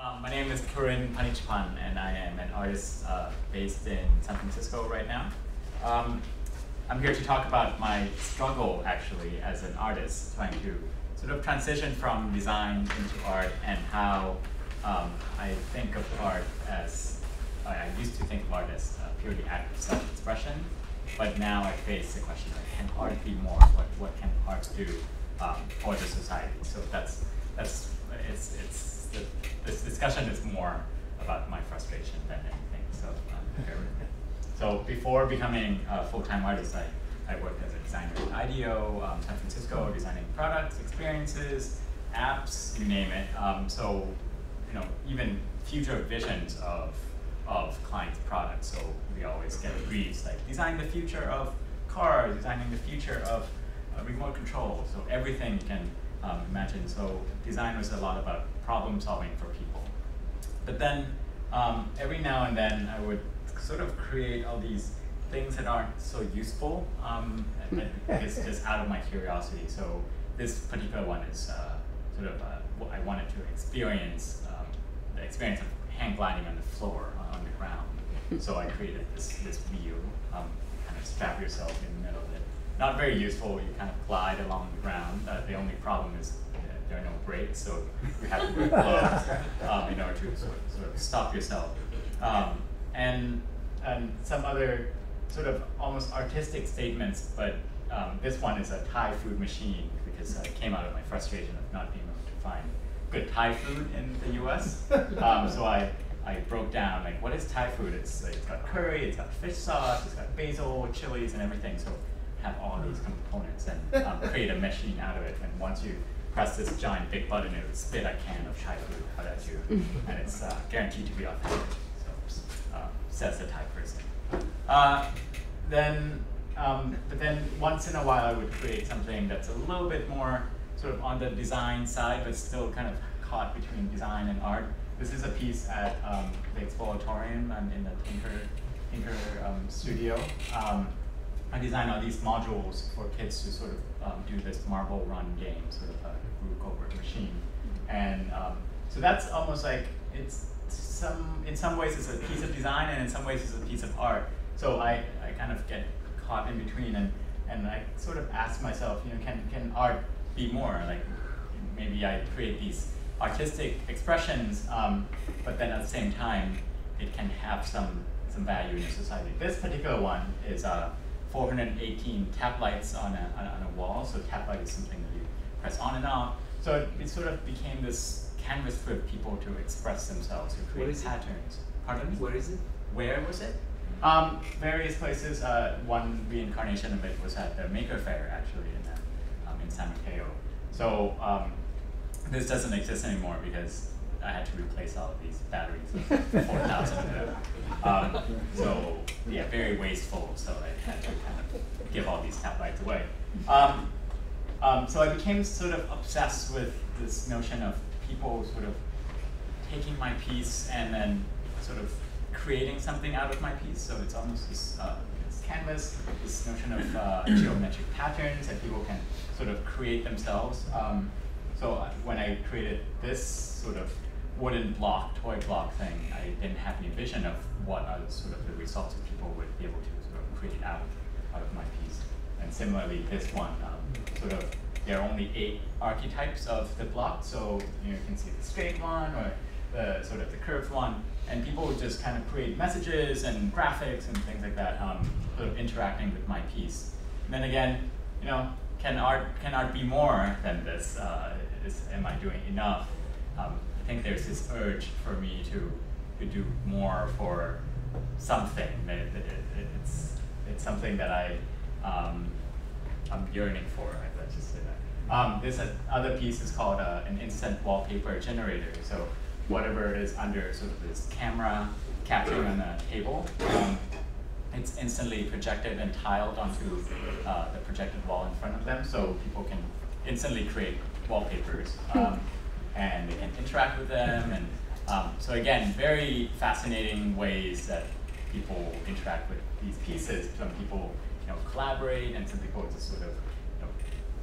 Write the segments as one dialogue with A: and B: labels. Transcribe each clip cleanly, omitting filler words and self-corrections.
A: My name is Purin Phanichphant, and I am an artist based in San Francisco right now. I'm here to talk about my struggle, actually, as an artist, trying to sort of transition from design into art, and how I think of art as, I used to think of art as purely act of self-expression, but now I face the question, like, can art be more? What can art do for the society? So this discussion is more about my frustration than anything. So bear with me. So before becoming a full-time artist, I worked as a designer at IDEO, San Francisco, designing products, experiences, apps, you name it. So even future visions of clients' products. So we always get briefs like design the future of cars, designing the future of remote control. So everything you can imagine. So design was a lot about problem solving for people. But then every now and then I would sort of create all these things that aren't so useful. It's just out of my curiosity. So this particular one is sort of I wanted to experience the experience of hang gliding on the floor, on the ground. So I created this wheel, kind of strap yourself in the middle of it. Not very useful. You kind of glide along the ground. The only problem is there are no brakes, so you have to wear gloves in order to sort of stop yourself. And some other sort of almost artistic statements, but this one is a Thai food machine, because it came out of my frustration of not being able to find good Thai food in the US. So I broke down, like, what is Thai food? It's got curry, it's got fish sauce, it's got basil, chilies, and everything. So have all these components and create a machine out of it. And once you press this giant big button, it would spit a can of Thai food out at you, and it's guaranteed to be authentic. So says the Thai person. But then once in a while, I would create something that's a little bit more sort of on the design side, but still kind of caught between design and art. This is a piece at the Exploratorium. I'm in the Tinker studio. I designed all these modules for kids to sort of do this marble run game, sort of a Rube Goldberg machine. And so that's almost like, in some ways it's a piece of design, and in some ways it's a piece of art. So I kind of get caught in between, and I sort of ask myself, can art be more? Like, maybe I create these artistic expressions, but then at the same time, it can have some value in the society. This particular one is 418 tap lights on a wall. So tap light is something that you press on and off. So it sort of became this canvas for people to express themselves, to create patterns. Pardon me?
B: Where is it?
A: Where was it? Various places. One reincarnation of it was at the Maker Faire, actually, in San Mateo. So this doesn't exist anymore because I had to replace all of these batteries, 4,000 of them. So yeah, very wasteful. So I had to kind of give all these tap lights away. So I became sort of obsessed with this notion of people sort of taking my piece and then sort of creating something out of my piece. So it's almost this canvas, this notion of geometric patterns that people can sort of create themselves. So when I created this sort of wooden block, toy block thing, I didn't have any vision of what are sort of the results that people would be able to sort of create out of my piece. And similarly, this one, sort of, there are only 8 archetypes of the block. So you can see the straight one or the sort of the curved one, and people would just kind of create messages and graphics and things like that, sort of interacting with my piece. And then again, can art be more than this? Am I doing enough? I think there's this urge for me to do more for something. It's something that I'm yearning for. Let's just say that. This other piece is called an instant wallpaper generator. So whatever is under sort of this camera capturing on a table, it's instantly projected and tiled onto the projected wall in front of them, so people can instantly create wallpapers. And they can interact with them, and so again, very fascinating ways that people interact with these pieces. Some people, collaborate, and some people just sort of,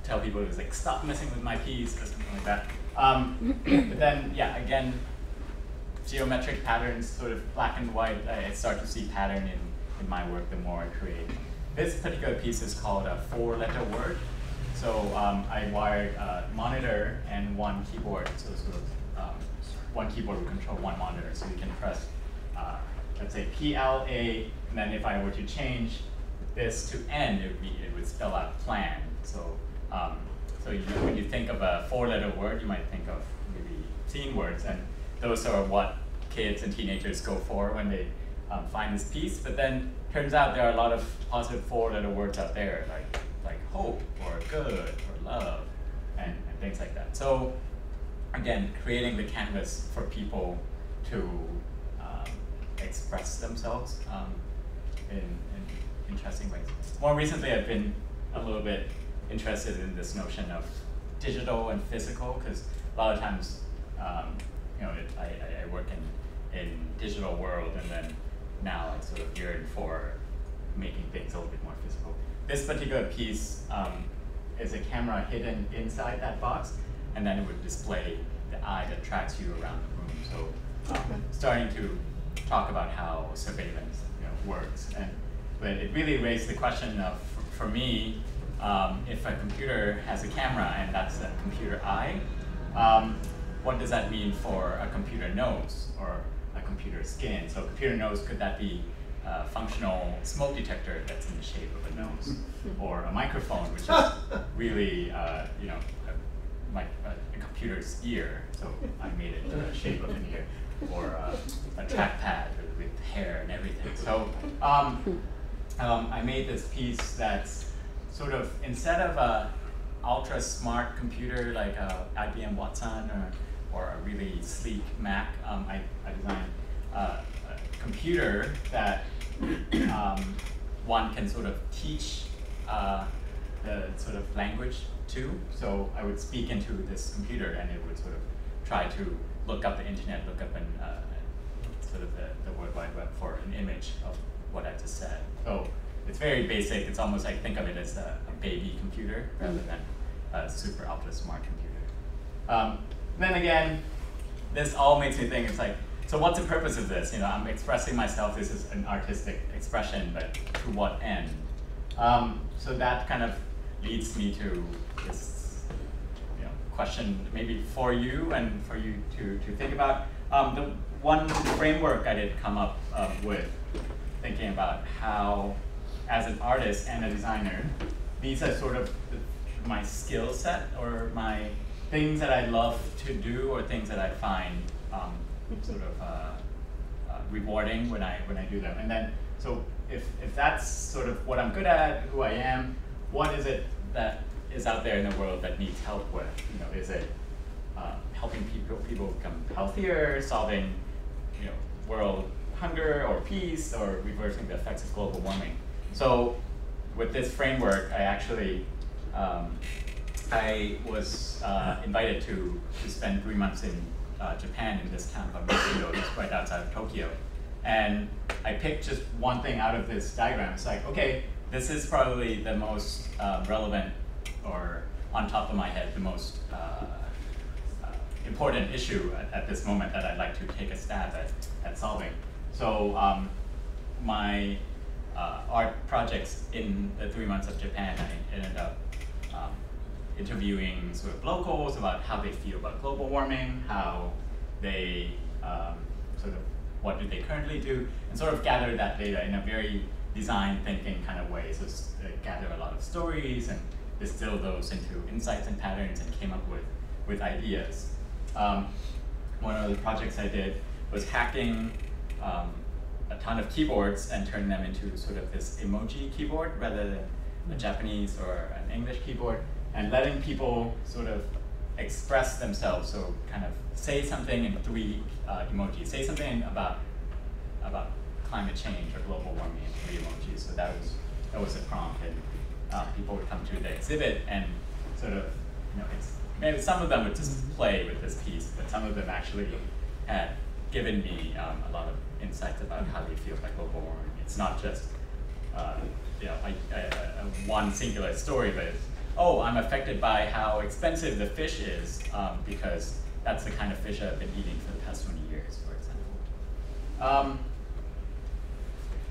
A: tell people to like stop messing with my piece or something like that. But then, yeah, again, geometric patterns, sort of black and white. I start to see pattern in my work the more I create. This particular piece is called a 4-letter word. So I wired a monitor and one keyboard, so sort of one keyboard will control one monitor. So you can press, let's say PLA, and then if I were to change this to N, it would spell out plan. So when you think of a 4-letter word, you might think of maybe teen words, and those are what kids and teenagers go for when they find this piece. But then turns out there are a lot of positive 4-letter words out there, like hope or good or love and things like that. So again, creating the canvas for people to express themselves in interesting ways. More recently, I've been a little bit interested in this notion of digital and physical, because a lot of times, I work in digital world, and then now I sort of yearn for making things a little bit more physical. This particular piece is a camera hidden inside that box, and then it would display the eye that tracks you around the room. So starting to talk about how surveillance works. But it really raised the question of, for me, if a computer has a camera and that's a computer eye, what does that mean for a computer nose or a computer skin? So a computer nose, could that be a functional smoke detector that's in the shape of a nose? Or a microphone, which is really a computer's ear, so I made it the shape of an ear. Or a trackpad with hair and everything. So I made this piece that's sort of, instead of a ultra smart computer like a IBM Watson or a really sleek Mac, I designed a computer that one can sort of teach the sort of language to. So I would speak into this computer, and it would sort of try to look up the internet, look up sort of the World Wide Web for an image of what I just said. So it's very basic. It's almost like, think of it as a baby computer rather than a super ultra smart computer. Then again, this all makes me think, it's like, so what's the purpose of this? I'm expressing myself. This is an artistic expression, but to what end? So that kind of leads me to this question maybe for you and for you to think about. The one framework I did come up with, thinking about how, as an artist and a designer, these are sort of my skill set or my things that I love to do, or things that I find sort of rewarding when I do them. And then, so if that's sort of what I'm good at, who I am, what is it that is out there in the world that needs help with? Is it helping people become healthier, solving world hunger or peace, or reversing the effects of global warming? So with this framework, I actually I was invited to spend 3 months in Japan, in this town called Mizuno, just right outside of Tokyo. And I picked just one thing out of this diagram. It's like, okay, this is probably the most relevant, or on top of my head, the most important issue at this moment that I'd like to take a stab at solving. So my art projects in the 3 months of Japan, I ended up interviewing sort of locals about how they feel about global warming, how they sort of, what do they currently do, and sort of gather that data in a very design thinking kind of way. So gather a lot of stories and distill those into insights and patterns, and came up with ideas. One of the projects I did was hacking a ton of keyboards and turning them into sort of this emoji keyboard rather than a Japanese or an English keyboard, and letting people sort of express themselves. So kind of say something in 3 emojis. Say something about climate change or global warming in 3 emojis. So that was a prompt, and people would come to the exhibit and sort of, maybe some of them would just play with this piece, but some of them actually had given me a lot of insights about how they feel about global warming. It's not just one singular story, but it's, oh, I'm affected by how expensive the fish is because that's the kind of fish I've been eating for the past 20 years, for example.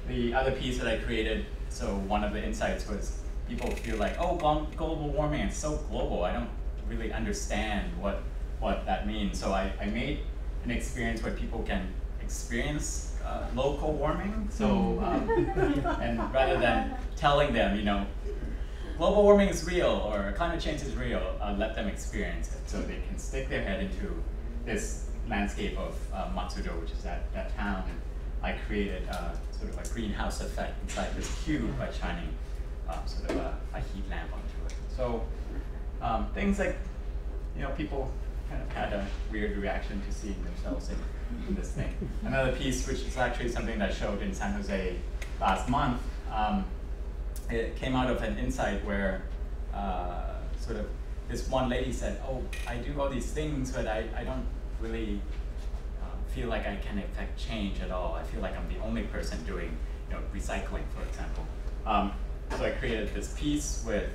A: The other piece that I created, so one of the insights was people feel like, oh, global warming is so global, I don't really understand what that means. So I made an experience where people can experience local warming. So and rather than telling them, global warming is real or climate change is real, let them experience it. So they can stick their head into this landscape of Matsudo, which is that town. I created sort of a greenhouse effect inside this cube by shining sort of a heat lamp onto it. So things like, people kind of had a weird reaction to seeing themselves in this thing. Another piece, which is actually something that I showed in San Jose last month, it came out of an insight where sort of this one lady said, oh, I do all these things, but I don't really feel like I can affect change at all. I feel like I'm the only person doing recycling, for example. So I created this piece with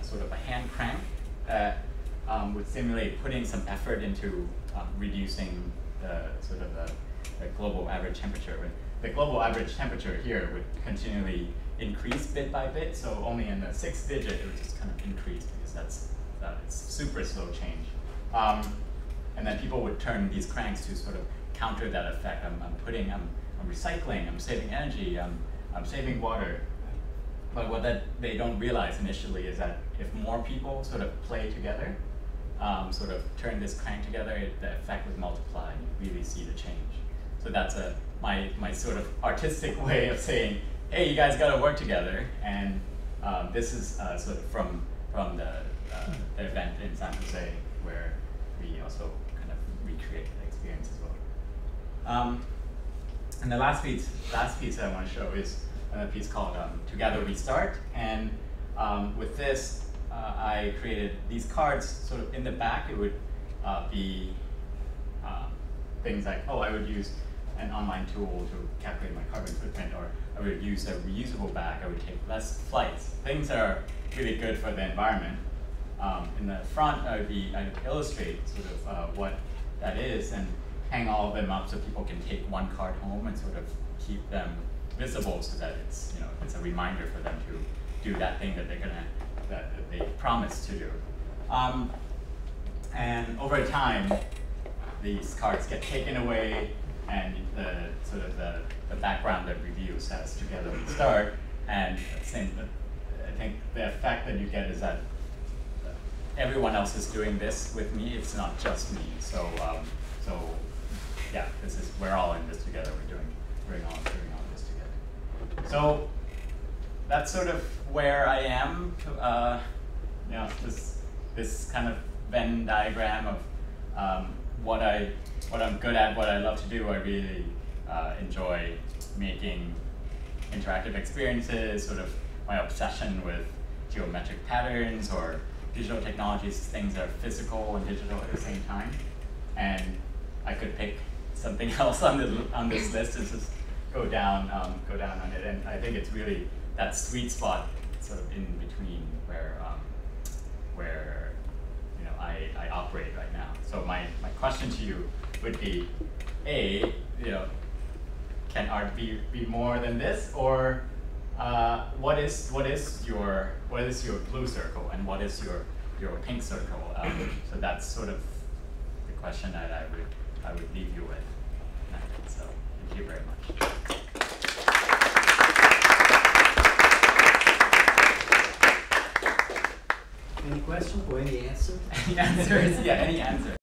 A: sort of a hand crank that would simulate putting some effort into reducing the sort of the global average temperature. The global average temperature here would continually increase bit by bit, so only in the 6th digit it would just kind of increase because it's super slow change. And then people would turn these cranks to sort of counter that effect. I'm recycling, I'm saving energy, I'm saving water. But what they don't realize initially is that if more people sort of play together, sort of turn this crank together, the effect would multiply and you really see the change. So that's my sort of artistic way of saying, hey, you guys got to work together. And this is sort of from the event in San Jose where we also kind of recreate the experience as well. And the last piece that I want to show is a piece called Together We Start. And with this, I created these cards sort of in the back. It would be things like, oh, I would use an online tool to calculate my carbon footprint, or I would use a reusable bag, I would take less flights. Things that are really good for the environment. In the front, I'd illustrate sort of what that is and hang all of them up so people can take one card home and sort of keep them visible so that it's it's a reminder for them to do that thing that they promised to do. And over time, these cards get taken away, and the sort of the background that review says Together We Start. And I think the effect that you get is that everyone else is doing this with me. It's not just me. So yeah, we're all in this together. We're all doing all this together. So that's sort of where I am. This kind of Venn diagram of what I'm good at, what I love to do. I really enjoy making interactive experiences, sort of my obsession with geometric patterns or digital technologies, things that are physical and digital at the same time. And I could pick something else on this list and just go down on it. And I think it's really that sweet spot sort of in between where I operate right now. So my question to you would be, can art be more than this, or what is your blue circle and what is your pink circle? So that's sort of the question that I would leave you with. So thank you very much.
B: Any question or any answer?
A: Any answers? Yeah, any answer.